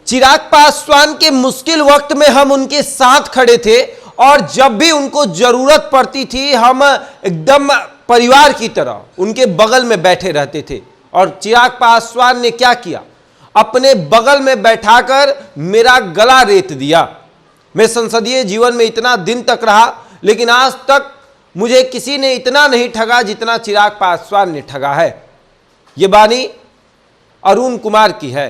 चिराग पासवान के मुश्किल वक्त में हम उनके साथ खड़े थे और जब भी उनको जरूरत पड़ती थी हम एकदम परिवार की तरह उनके बगल में बैठे रहते थे। और चिराग पासवान ने क्या किया, अपने बगल में बैठाकर मेरा गला रेत दिया। मैं संसदीय जीवन में इतना दिन तक रहा, लेकिन आज तक मुझे किसी ने इतना नहीं ठगा जितना चिराग पासवान ने ठगा है। ये बानी अरुण कुमार की है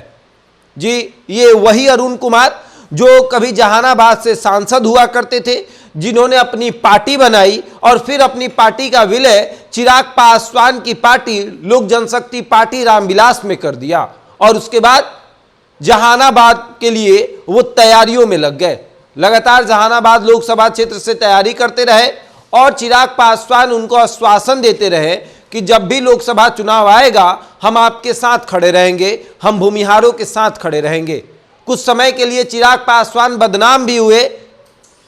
जी। ये वही अरुण कुमार जो कभी जहानाबाद से सांसद हुआ करते थे, जिन्होंने अपनी पार्टी बनाई और फिर अपनी पार्टी का विलय चिराग पासवान की पार्टी लोक जनशक्ति पार्टी रामविलास में कर दिया। और उसके बाद जहानाबाद के लिए वो तैयारियों में लग गए। लगातार जहानाबाद लोकसभा क्षेत्र से तैयारी करते रहे और चिराग पासवान उनको आश्वासन देते रहे कि जब भी लोकसभा चुनाव आएगा हम आपके साथ खड़े रहेंगे, हम भूमिहारों के साथ खड़े रहेंगे। कुछ समय के लिए चिराग पासवान बदनाम भी हुए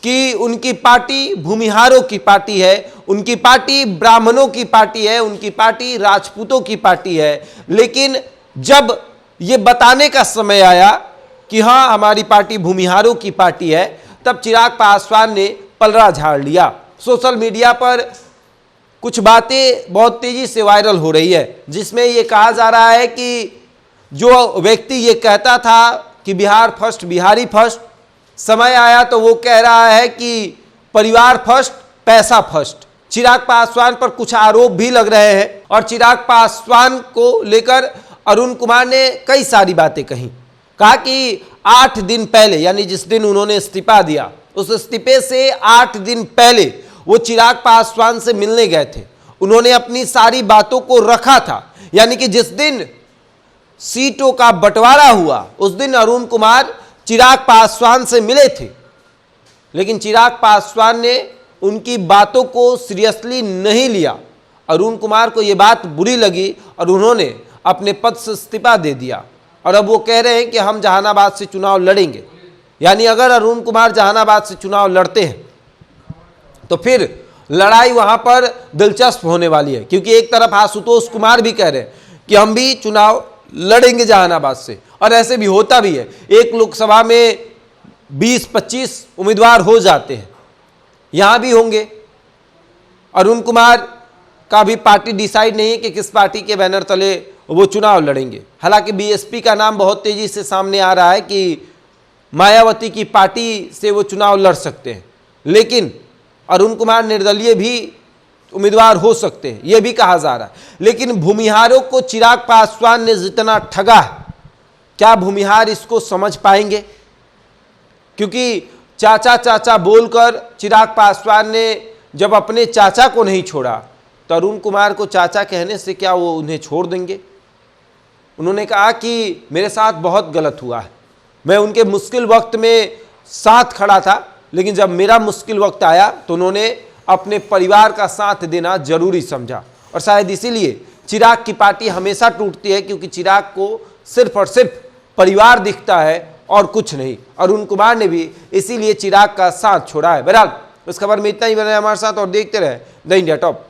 कि उनकी पार्टी भूमिहारों की पार्टी है, उनकी पार्टी ब्राह्मणों की पार्टी है, उनकी पार्टी राजपूतों की पार्टी है। लेकिन जब ये बताने का समय आया कि हाँ हमारी पार्टी भूमिहारों की पार्टी है, तब चिराग पासवान ने पलड़ा झाड़ लिया। सोशल मीडिया पर कुछ बातें बहुत तेजी से वायरल हो रही है, जिसमें ये कहा जा रहा है कि जो व्यक्ति ये कहता था कि बिहार फर्स्ट, बिहारी फर्स्ट, समय आया तो वो कह रहा है कि परिवार फर्स्ट, पैसा फर्स्ट। चिराग पासवान पर कुछ आरोप भी लग रहे हैं और चिराग पासवान को लेकर अरुण कुमार ने कई सारी बातें कही। कहा कि 8 दिन पहले, यानी जिस दिन उन्होंने इस्तीफा दिया, उस इस्तीफे से 8 दिन पहले वो चिराग पासवान से मिलने गए थे। उन्होंने अपनी सारी बातों को रखा था, यानी कि जिस दिन सीटों का बंटवारा हुआ उस दिन अरुण कुमार चिराग पासवान से मिले थे। लेकिन चिराग पासवान ने उनकी बातों को सीरियसली नहीं लिया। अरुण कुमार को यह बात बुरी लगी और उन्होंने अपने पद से इस्तीफा दे दिया। और अब वो कह रहे हैं कि हम जहानाबाद से चुनाव लड़ेंगे। यानी अगर अरुण कुमार जहानाबाद से चुनाव लड़ते हैं तो फिर लड़ाई वहां पर दिलचस्प होने वाली है, क्योंकि एक तरफ आशुतोष कुमार भी कह रहे हैं कि हम भी चुनाव लड़ेंगे जहानाबाद से, और ऐसे भी होता भी है। एक लोकसभा में 20-25 उम्मीदवार हो जाते हैं, यहां भी होंगे। अरुण कुमार का भी पार्टी डिसाइड नहीं है कि किस पार्टी के बैनर तले वो चुनाव लड़ेंगे। हालांकि बीएसपी का नाम बहुत तेजी से सामने आ रहा है कि मायावती की पार्टी से वो चुनाव लड़ सकते हैं, लेकिन अरुण कुमार निर्दलीय भी उम्मीदवार हो सकते हैं, यह भी कहा जा रहा है। लेकिन भूमिहारों को चिराग पासवान ने जितना ठगा है, क्या भूमिहार इसको समझ पाएंगे? क्योंकि चाचा चाचा बोलकर चिराग पासवान ने जब अपने चाचा को नहीं छोड़ा तो अरुण कुमार को चाचा कहने से क्या वो उन्हें छोड़ देंगे? उन्होंने कहा कि मेरे साथ बहुत गलत हुआ है, मैं उनके मुश्किल वक्त में साथ खड़ा था, लेकिन जब मेरा मुश्किल वक्त आया तो उन्होंने अपने परिवार का साथ देना जरूरी समझा। और शायद इसीलिए चिराग की पार्टी हमेशा टूटती है, क्योंकि चिराग को सिर्फ और सिर्फ परिवार दिखता है और कुछ नहीं। अरुण कुमार ने भी इसीलिए चिराग का साथ छोड़ा है। बहरहाल इस खबर में इतना ही। बने हमारे साथ और देखते रहे द इंडिया टॉप।